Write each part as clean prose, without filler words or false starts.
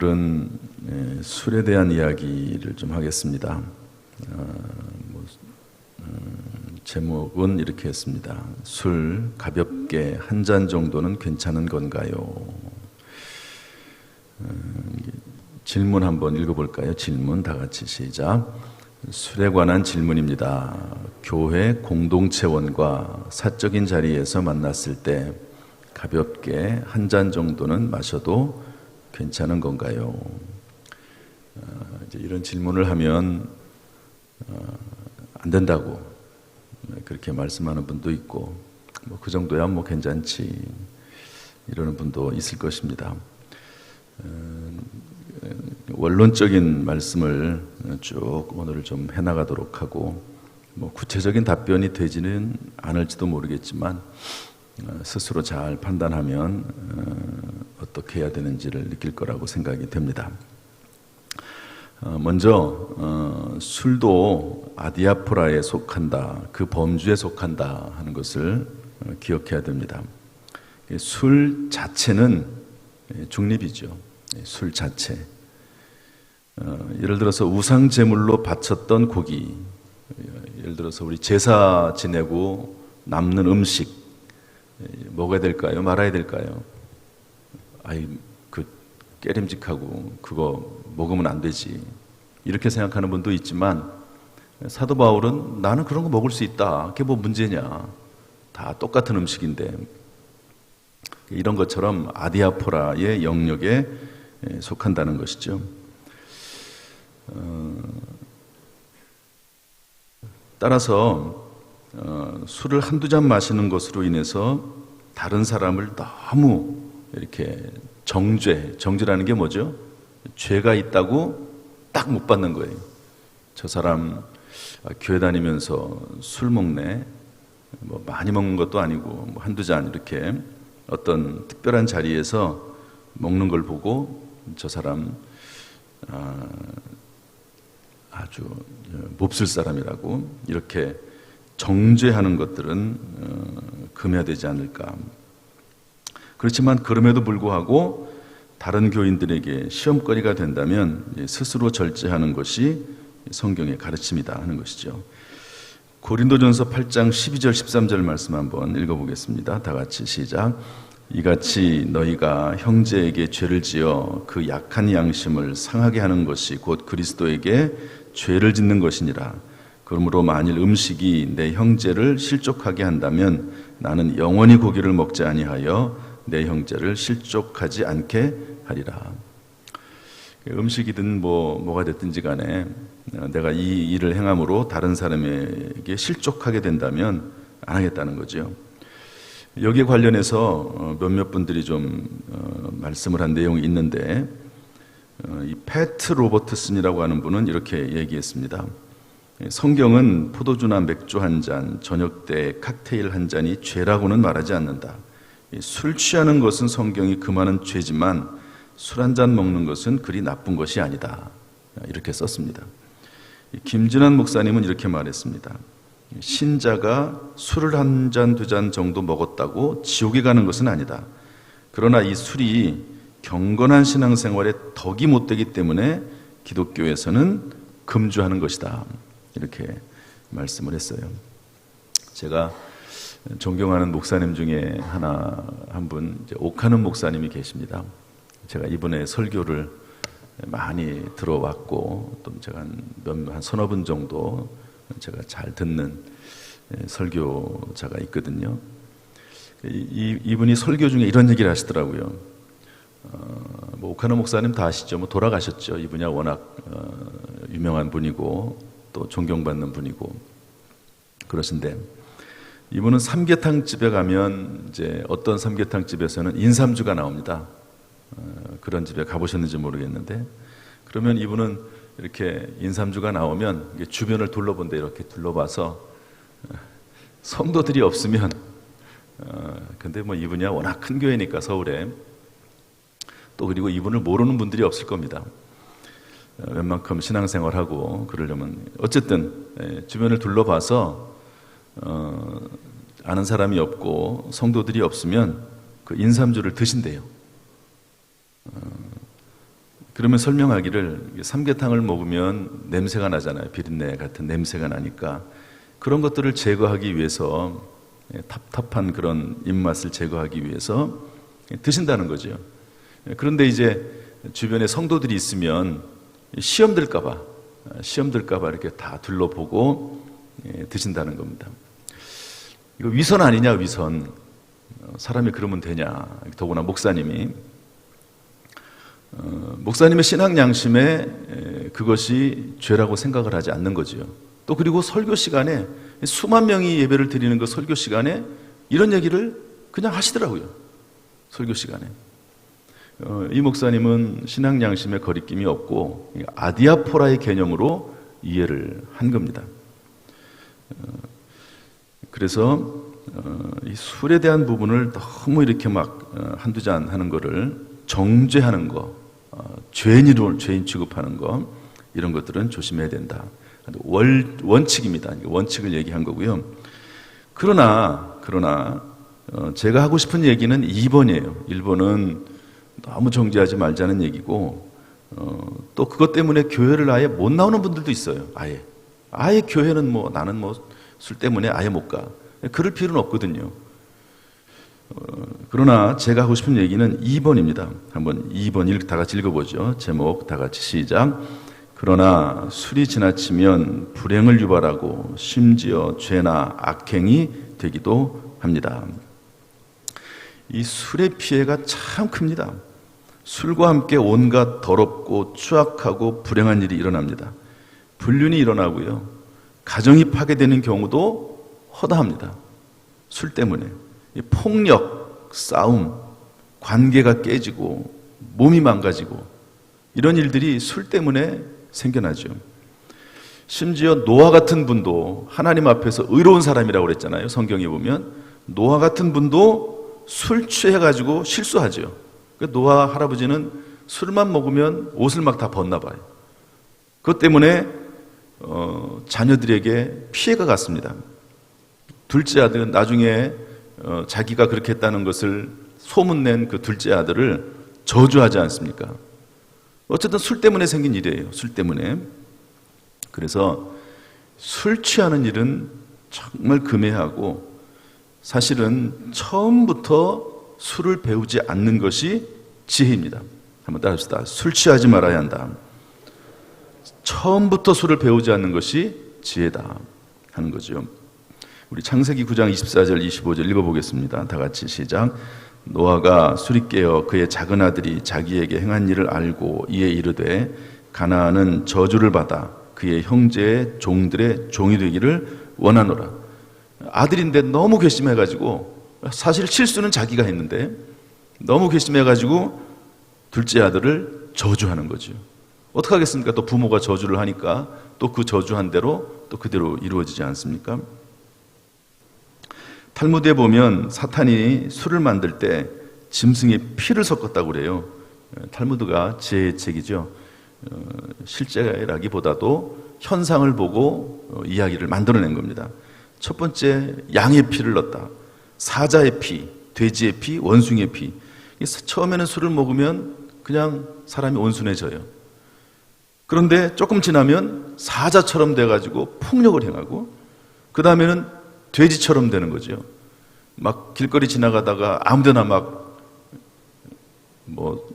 오늘은 술에 대한 이야기를 좀 하겠습니다. 제목은 이렇게 했습니다. 술 가볍게 한 잔 정도는 괜찮은 건가요? 질문 한번 읽어볼까요? 질문 다 같이 시작. 술에 관한 질문입니다. 교회 공동체원과 사적인 자리에서 만났을 때 가볍게 한 잔 정도는 마셔도 괜찮은 건가요? 이제 이런 질문을 하면 안 된다고 그렇게 말씀하는 분도 있고 그 정도야 뭐 괜찮지 이러는 분도 있을 것입니다. 원론적인 말씀을 쭉 오늘 좀 해나가도록 하고 구체적인 답변이 되지는 않을지도 모르겠지만 스스로 잘 판단하면 어떻게 해야 되는지를 느낄 거라고 생각이 됩니다. 먼저 술도 아디아포라에 속한다, 그 범주에 속한다 하는 것을 기억해야 됩니다. 술 자체는 중립이죠. 술 자체. 예를 들어서 우상 제물로 바쳤던 고기, 예를 들어서 우리 제사 지내고 남는 음식 먹어야 될까요? 말아야 될까요? 깨림직하고 그거 먹으면 안 되지 이렇게 생각하는 분도 있지만 사도 바울은 나는 그런 거 먹을 수 있다. 그게 뭐 문제냐? 다 똑같은 음식인데 이런 것처럼 아디아포라의 영역에 속한다는 것이죠. 따라서 술을 한두 잔 마시는 것으로 인해서 다른 사람을 너무 이렇게 정죄라는 게 뭐죠? 죄가 있다고 딱 못 받는 거예요. 저 사람 교회 다니면서 술 먹네. 많이 먹는 것도 아니고 한두 잔 이렇게 어떤 특별한 자리에서 먹는 걸 보고 저 사람 아주 몹쓸 사람이라고 이렇게 정죄하는 것들은 금해야 되지 않을까. 그렇지만 그럼에도 불구하고 다른 교인들에게 시험거리가 된다면 스스로 절제하는 것이 성경의 가르침이다 하는 것이죠. 고린도전서 8장 12절 13절 말씀 한번 읽어보겠습니다. 다 같이 시작. 이같이 너희가 형제에게 죄를 지어 그 약한 양심을 상하게 하는 것이 곧 그리스도에게 죄를 짓는 것이니라. 그러므로 만일 음식이 내 형제를 실족하게 한다면 나는 영원히 고기를 먹지 아니하여 내 형제를 실족하지 않게 하리라. 음식이든 뭐가 됐든지 간에 내가 이 일을 행함으로 다른 사람에게 실족하게 된다면 안 하겠다는 거죠. 여기에 관련해서 몇몇 분들이 좀 말씀을 한 내용이 있는데 이 패트 로버트슨이라고 하는 분은 이렇게 얘기했습니다. 성경은 포도주나 맥주 한 잔, 저녁 때 칵테일 한 잔이 죄라고는 말하지 않는다. 술 취하는 것은 성경이 금하는 죄지만 술 한 잔 먹는 것은 그리 나쁜 것이 아니다. 이렇게 썼습니다. 김진환 목사님은 이렇게 말했습니다. 신자가 술을 한 잔, 두 잔 정도 먹었다고 지옥에 가는 것은 아니다. 그러나 이 술이 경건한 신앙생활에 덕이 못 되기 때문에 기독교에서는 금주하는 것이다. 이렇게 말씀을 했어요. 제가 존경하는 목사님 중에 한 분, 옥하는 목사님이 계십니다. 제가 이분의 설교를 많이 들어왔고, 또 제가 한 서너 분 정도 제가 잘 듣는 설교자가 있거든요. 이분이 설교 중에 이런 얘기를 하시더라고요. 옥하는 목사님 다 아시죠? 돌아가셨죠. 이분이 워낙 유명한 분이고, 또 존경받는 분이고, 그러신데, 이분은 삼계탕 집에 가면 이제 어떤 삼계탕 집에서는 인삼주가 나옵니다. 그런 집에 가보셨는지 모르겠는데, 그러면 이분은 이렇게 인삼주가 나오면 주변을 둘러본데 이렇게 둘러봐서 성도들이 없으면, 근데 이분이야 워낙 큰 교회니까 서울에 또 그리고 이분을 모르는 분들이 없을 겁니다. 웬만큼 신앙생활하고 그러려면 어쨌든 주변을 둘러봐서 아는 사람이 없고 성도들이 없으면 그 인삼주를 드신대요. 그러면 설명하기를 삼계탕을 먹으면 냄새가 나잖아요. 비린내 같은 냄새가 나니까 그런 것들을 제거하기 위해서 탑탑한 그런 입맛을 제거하기 위해서 드신다는 거죠. 그런데 이제 주변에 성도들이 있으면 시험 들까봐 이렇게 다 둘러보고 드신다는 겁니다. 이거 위선 아니냐, 위선. 사람이 그러면 되냐. 더구나 목사님의 신앙 양심에 그것이 죄라고 생각을 하지 않는 거지요. 또 그리고 설교 시간에 수만 명이 예배를 드리는 그 설교 시간에 이런 얘기를 그냥 하시더라고요. 설교 시간에. 이 목사님은 신앙 양심에 거리낌이 없고 아디아포라의 개념으로 이해를 한 겁니다. 그래서 이 술에 대한 부분을 너무 이렇게 막 한두 잔 하는 거를 정죄하는 거, 죄인 취급하는 거, 이런 것들은 조심해야 된다. 원칙입니다. 원칙을 얘기한 거고요. 그러나 제가 하고 싶은 얘기는 2번이에요. 1번은 너무 정죄하지 말자는 얘기고, 또 그것 때문에 교회를 아예 못 나오는 분들도 있어요. 아예 교회는 나는 술 때문에 아예 못 가. 그럴 필요는 없거든요. 그러나 제가 하고 싶은 얘기는 2번입니다. 한번 2번 다 같이 읽어보죠. 제목 다 같이 시작. 그러나 술이 지나치면 불행을 유발하고 심지어 죄나 악행이 되기도 합니다. 이 술의 피해가 참 큽니다. 술과 함께 온갖 더럽고 추악하고 불행한 일이 일어납니다. 불륜이 일어나고요. 가정이 파괴되는 경우도 허다합니다. 술 때문에. 폭력, 싸움, 관계가 깨지고 몸이 망가지고 이런 일들이 술 때문에 생겨나죠. 심지어 노아 같은 분도 하나님 앞에서 의로운 사람이라고 그랬잖아요. 성경에 보면 노아 같은 분도 술 취해가지고 실수하죠. 노아 할아버지는 술만 먹으면 옷을 막 다 벗나 봐요. 그것 때문에 자녀들에게 피해가 갔습니다. 둘째 아들은 나중에 자기가 그렇게 했다는 것을 소문낸 그 둘째 아들을 저주하지 않습니까? 어쨌든 술 때문에 생긴 일이에요. 술 때문에. 그래서 술 취하는 일은 정말 금해하고 사실은 처음부터 술을 배우지 않는 것이 지혜입니다. 한번 따라합시다. 술 취하지 말아야 한다. 처음부터 술을 배우지 않는 것이 지혜다 하는 거죠. 우리 창세기 9장 24절 25절 읽어보겠습니다. 다 같이 시작. 노아가 술이 깨어 그의 작은 아들이 자기에게 행한 일을 알고 이에 이르되 가나안은 저주를 받아 그의 형제의 종들의 종이 되기를 원하노라. 아들인데 너무 괘씸해가지고 사실 실수는 자기가 했는데 너무 괘씸해가지고 둘째 아들을 저주하는 거죠. 어떻게 하겠습니까? 또 부모가 저주를 하니까 또 그 저주한 대로 또 그대로 이루어지지 않습니까? 탈무드에 보면 사탄이 술을 만들 때 짐승의 피를 섞었다고 그래요. 탈무드가 지혜의 책이죠. 실제라기보다도 현상을 보고 이야기를 만들어낸 겁니다. 첫 번째, 양의 피를 넣었다. 사자의 피, 돼지의 피, 원숭이의 피. 처음에는 술을 먹으면 그냥 사람이 온순해져요. 그런데 조금 지나면 사자처럼 돼가지고 폭력을 행하고 그 다음에는 돼지처럼 되는 거죠. 막 길거리 지나가다가 아무데나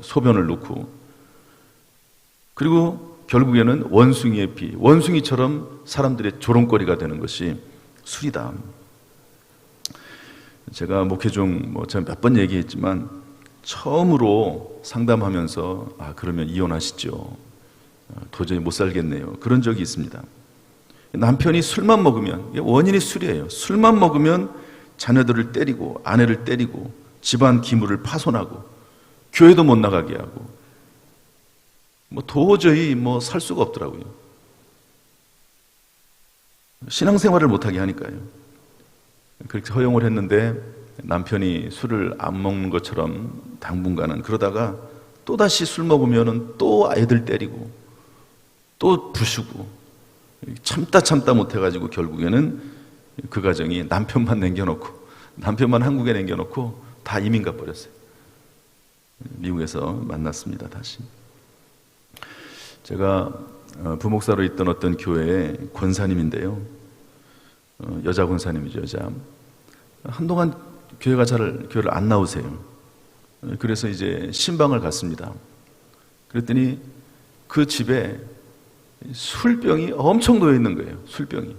소변을 놓고 그리고 결국에는 원숭이의 피, 원숭이처럼 사람들의 조롱거리가 되는 것이 술이다. 제가 목회 중 제가 몇 번 얘기했지만 처음으로 상담하면서 그러면 이혼하시죠. 도저히 못 살겠네요. 그런 적이 있습니다. 남편이 술만 먹으면 원인이 술이에요. 술만 먹으면 자녀들을 때리고 아내를 때리고 집안 기물을 파손하고 교회도 못 나가게 하고 도저히 살 수가 없더라고요. 신앙생활을 못하게 하니까요. 그렇게 허용을 했는데 남편이 술을 안 먹는 것처럼 당분간은 그러다가 또다시 술 먹으면 또 애들 때리고 또 부수고 참다 못해가지고 결국에는 그 가정이 남편만 한국에 남겨놓고 다 이민 가버렸어요. 미국에서 만났습니다. 다시. 제가 부목사로 있던 어떤 교회의 권사님인데요. 여자 권사님이죠, 여자. 한동안 교회를 안 나오세요. 그래서 이제 신방을 갔습니다. 그랬더니 그 집에 술병이 엄청 놓여 있는 거예요. 술병이.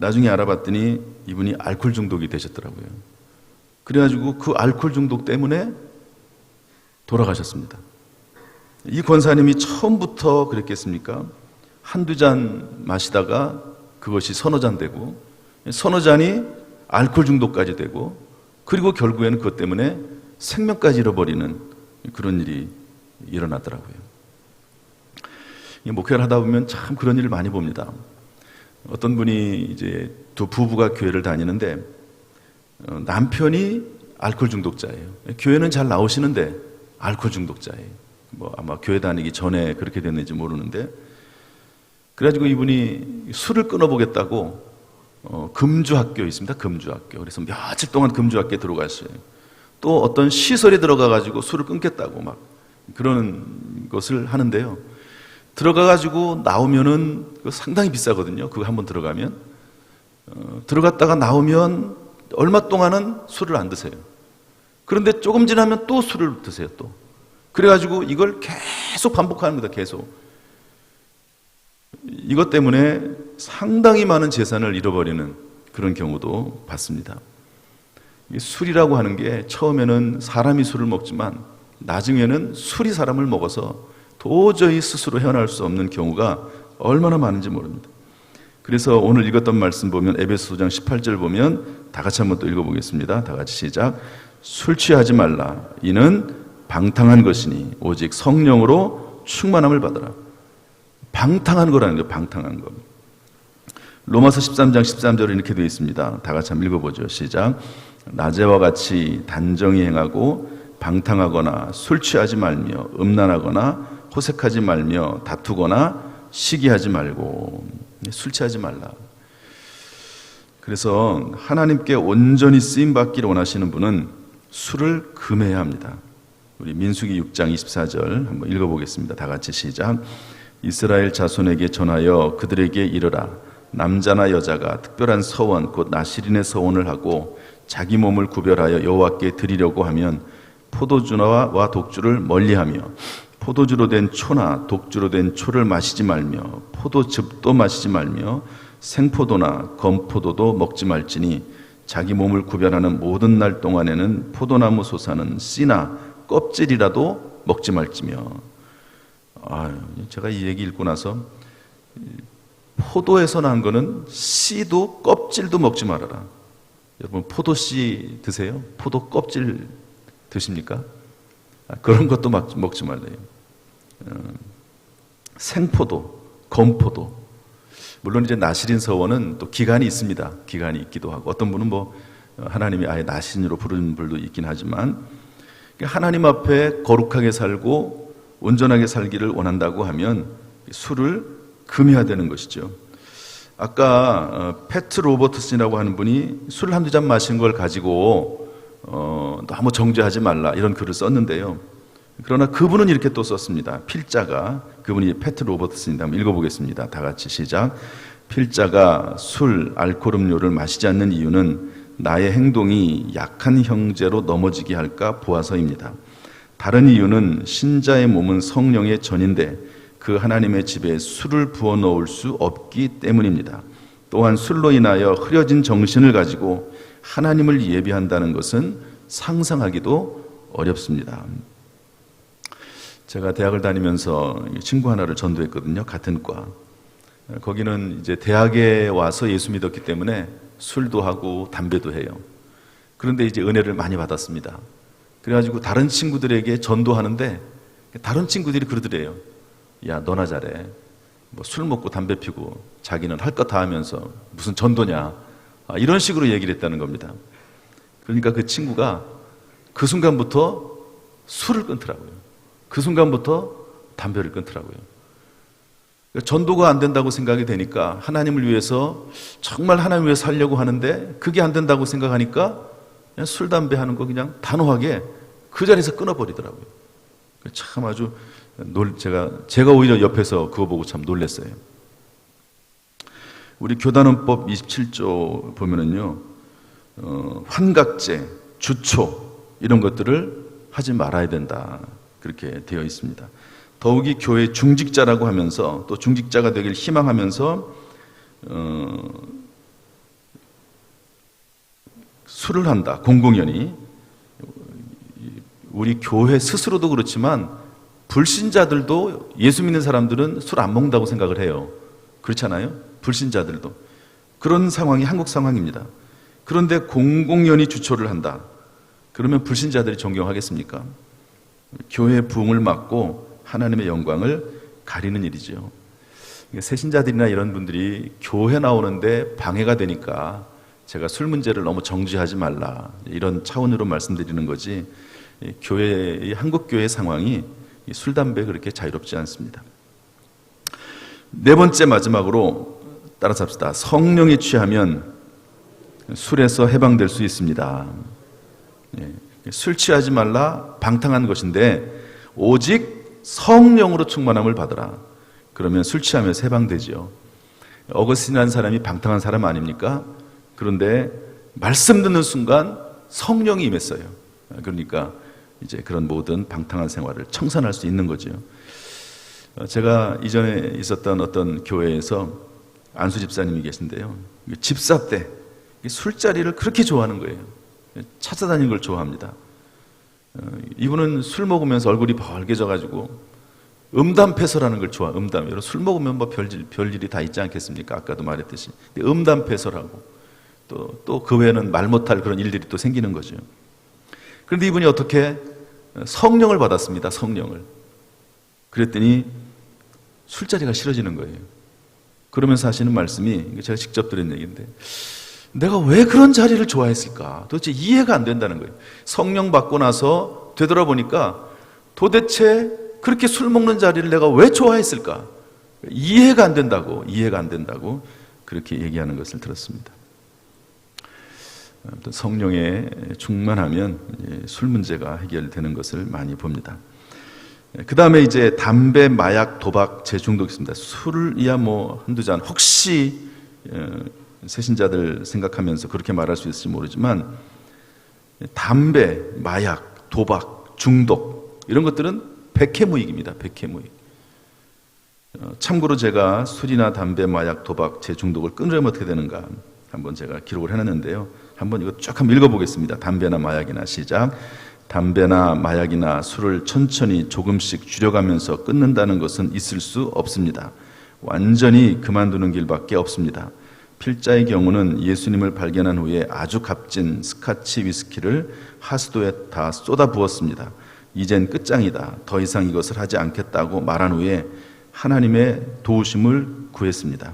나중에 알아봤더니 이분이 알코올 중독이 되셨더라고요. 그래가지고 그 알코올 중독 때문에 돌아가셨습니다. 이 권사님이 처음부터 그랬겠습니까? 한두 잔 마시다가 그것이 서너 잔 되고, 서너 잔이 알코올 중독까지 되고, 그리고 결국에는 그것 때문에 생명까지 잃어버리는 그런 일이 일어나더라고요. 목회를 하다 보면 참 그런 일을 많이 봅니다. 어떤 분이 이제 두 부부가 교회를 다니는데 남편이 알코올 중독자예요. 교회는 잘 나오시는데 알코올 중독자예요. 아마 교회 다니기 전에 그렇게 됐는지 모르는데, 그래가지고 이분이 술을 끊어보겠다고 금주학교에 있습니다. 금주학교. 그래서 며칠 동안 금주학교에 들어갔어요. 또 어떤 시설에 들어가가지고 술을 끊겠다고 막 그런 것을 하는데요. 들어가가지고 나오면은 상당히 비싸거든요. 그거 한번 들어가면. 들어갔다가 나오면 얼마 동안은 술을 안 드세요. 그런데 조금 지나면 또 술을 드세요, 또. 그래가지고 이걸 계속 반복하는 겁니다, 계속. 이것 때문에 상당히 많은 재산을 잃어버리는 그런 경우도 봤습니다. 술이라고 하는 게 처음에는 사람이 술을 먹지만 나중에는 술이 사람을 먹어서 도저히 스스로 헤어나올 수 없는 경우가 얼마나 많은지 모릅니다. 그래서 오늘 읽었던 말씀 보면 에베소서 18절 보면 다 같이 한번 또 읽어보겠습니다. 다 같이 시작. 술 취하지 말라. 이는 방탕한 것이니 오직 성령으로 충만함을 받아라. 방탕한 거라는 거예요. 방탕한 거. 로마서 13장 13절에 이렇게 되어 있습니다. 다 같이 한번 읽어보죠. 시작. 낮에와 같이 단정히 행하고 방탕하거나 술 취하지 말며 음란하거나 호색하지 말며 다투거나 시기하지 말고. 술 취하지 말라. 그래서 하나님께 온전히 쓰임받기를 원하시는 분은 술을 금해야 합니다. 우리 민수기 6장 24절 한번 읽어보겠습니다. 다 같이 시작. 이스라엘 자손에게 전하여 그들에게 이르라. 남자나 여자가 특별한 서원 곧 나실인의 서원을 하고 자기 몸을 구별하여 여호와께 드리려고 하면 포도주와 독주를 멀리하며 포도주로 된 초나 독주로 된 초를 마시지 말며 포도즙도 마시지 말며 생포도나 검포도도 먹지 말지니 자기 몸을 구별하는 모든 날 동안에는 포도나무 솟아는 씨나 껍질이라도 먹지 말지며. 제가 이 얘기 읽고 나서 포도에서 난 거는 씨도 껍질도 먹지 말아라. 여러분 포도씨 드세요? 포도 껍질 드십니까? 그런 것도 먹지 말래요. 생포도, 검포도. 물론 이제 나실인 서원은 또 기간이 있습니다. 기간이 있기도 하고 어떤 분은 하나님이 아예 나실인으로 부르는 분도 있긴 하지만 하나님 앞에 거룩하게 살고 온전하게 살기를 원한다고 하면 술을 금해야 되는 것이죠. 아까 패트 로버트슨이라고 하는 분이 술 한두 잔 마신 걸 가지고 너무 정죄하지 말라 이런 글을 썼는데요. 그러나 그분은 이렇게 또 썼습니다. 필자가, 그분이 패트 로버트슨인데 한번 읽어보겠습니다. 다 같이 시작. 필자가 술, 알코올 음료를 마시지 않는 이유는 나의 행동이 약한 형제로 넘어지게 할까 보아서입니다. 다른 이유는 신자의 몸은 성령의 전인데 그 하나님의 집에 술을 부어 넣을 수 없기 때문입니다. 또한 술로 인하여 흐려진 정신을 가지고 하나님을 예비한다는 것은 상상하기도 어렵습니다. 제가 대학을 다니면서 친구 하나를 전도했거든요. 같은 과. 거기는 이제 대학에 와서 예수 믿었기 때문에 술도 하고 담배도 해요. 그런데 이제 은혜를 많이 받았습니다. 그래가지고 다른 친구들에게 전도하는데 다른 친구들이 그러더래요. 야, 너나 잘해. 술 먹고 담배 피고 자기는 할 것 다 하면서 무슨 전도냐. 이런 식으로 얘기를 했다는 겁니다. 그러니까 그 친구가 그 순간부터 술을 끊더라고요. 그 순간부터 담배를 끊더라고요. 전도가 안 된다고 생각이 되니까 하나님을 위해서 정말 하나님을 위해서 살려고 하는데 그게 안 된다고 생각하니까 그냥 술, 담배 하는 거 그냥 단호하게 그 자리에서 끊어버리더라고요. 참 아주 제가 오히려 옆에서 그거 보고 참 놀랐어요. 우리 교단원법 27조 보면은요, 환각제, 주초 이런 것들을 하지 말아야 된다 그렇게 되어 있습니다. 더욱이 교회 중직자라고 하면서 또 중직자가 되길 희망하면서 술을 한다, 공공연히. 우리 교회 스스로도 그렇지만 불신자들도, 예수 믿는 사람들은 술 안 먹는다고 생각을 해요. 그렇잖아요? 불신자들도. 그런 상황이 한국 상황입니다. 그런데 공공연히 주초를 한다. 그러면 불신자들이 존경하겠습니까? 교회의 부흥을 막고 하나님의 영광을 가리는 일이죠. 새신자들이나 이런 분들이 교회 나오는데 방해가 되니까 제가 술 문제를 너무 정지하지 말라, 이런 차원으로 말씀드리는 거지, 한국 교회의 상황이 술, 담배 그렇게 자유롭지 않습니다. 네 번째, 마지막으로 따라서 합시다. 성령에 취하면 술에서 해방될 수 있습니다. 술 취하지 말라, 방탕한 것인데 오직 성령으로 충만함을 받으라. 그러면 술 취하면서 해방되지요. 어거스틴이라는 사람이 방탕한 사람 아닙니까? 그런데 말씀 듣는 순간 성령이 임했어요. 그러니까 이제 그런 모든 방탕한 생활을 청산할 수 있는 거죠. 제가 이전에 있었던 어떤 교회에서 안수 집사님이 계신데요, 집사 때 술자리를 그렇게 좋아하는 거예요. 찾아다니는 걸 좋아합니다. 이분은 술 먹으면서 얼굴이 벌개져가지고 음담패설하는 걸 좋아. 여러분 술 먹으면 뭐 별일이 다 있지 않겠습니까? 아까도 말했듯이. 음담패설하고 또 그 외에는 말 못할 그런 일들이 또 생기는 거죠. 그런데 이분이 어떻게 성령을 받았습니다. 성령을. 그랬더니 술자리가 싫어지는 거예요. 그러면서 하시는 말씀이, 제가 직접 들은 얘기인데, 내가 왜 그런 자리를 좋아했을까? 도대체 이해가 안 된다는 거예요. 성령 받고 나서 되돌아보니까 도대체 그렇게 술 먹는 자리를 내가 왜 좋아했을까? 이해가 안 된다고 그렇게 얘기하는 것을 들었습니다. 아무튼 성령에 충만하면 술 문제가 해결되는 것을 많이 봅니다. 그 다음에 이제 담배, 마약, 도박, 재중독 있습니다. 술이야 뭐 한두 잔, 혹시 새신자들 생각하면서 그렇게 말할 수 있을지 모르지만 담배, 마약, 도박, 중독 이런 것들은 백해무익입니다. 백해무익. 참고로 제가 술이나 담배, 마약, 도박, 재중독을 끊으려면 어떻게 되는가 한번 제가 기록을 해놨는데요. 한번 이거 쭉 한번 읽어보겠습니다. 담배나 마약이나, 시작. 담배나 마약이나 술을 천천히 조금씩 줄여가면서 끊는다는 것은 있을 수 없습니다. 완전히 그만두는 길밖에 없습니다. 필자의 경우는 예수님을 발견한 후에 아주 값진 스카치 위스키를 하수도에 다 쏟아 부었습니다. 이젠 끝장이다. 더 이상 이것을 하지 않겠다고 말한 후에 하나님의 도우심을 구했습니다.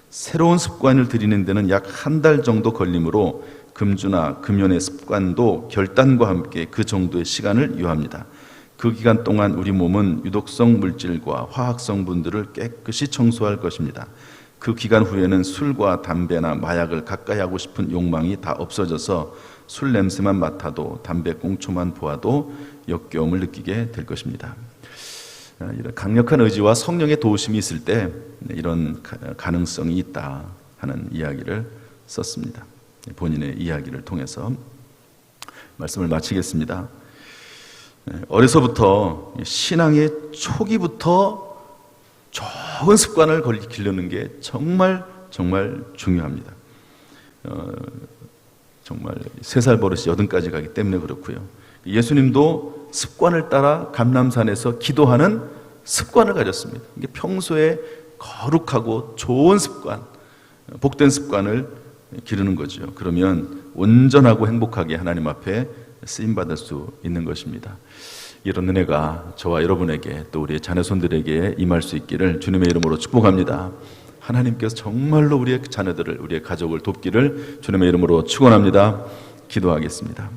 새로운 습관을 들이는 데는 약 한 달 정도 걸리므로 금주나 금연의 습관도 결단과 함께 그 정도의 시간을 요합니다. 그 기간 동안 우리 몸은 유독성 물질과 화학 성분들을 깨끗이 청소할 것입니다. 그 기간 후에는 술과 담배나 마약을 가까이 하고 싶은 욕망이 다 없어져서 술 냄새만 맡아도, 담배 꽁초만 보아도 역겨움을 느끼게 될 것입니다. 이런 강력한 의지와 성령의 도우심이 있을 때 이런 가능성이 있다 하는 이야기를 썼습니다. 본인의 이야기를 통해서 말씀을 마치겠습니다. 어려서부터 신앙의 초기부터 좋은 습관을 기르는 게 정말 중요합니다. 정말 3살 버릇이 80까지 가기 때문에 그렇고요. 예수님도 습관을 따라 감람산에서 기도하는 습관을 가졌습니다. 이게 평소에 거룩하고 좋은 습관, 복된 습관을 기르는 거죠. 그러면 온전하고 행복하게 하나님 앞에 쓰임받을 수 있는 것입니다. 이런 은혜가 저와 여러분에게 또 우리의 자녀손들에게 임할 수 있기를 주님의 이름으로 축복합니다. 하나님께서 정말로 우리의 자녀들을, 우리의 가족을 돕기를 주님의 이름으로 축원합니다. 기도하겠습니다.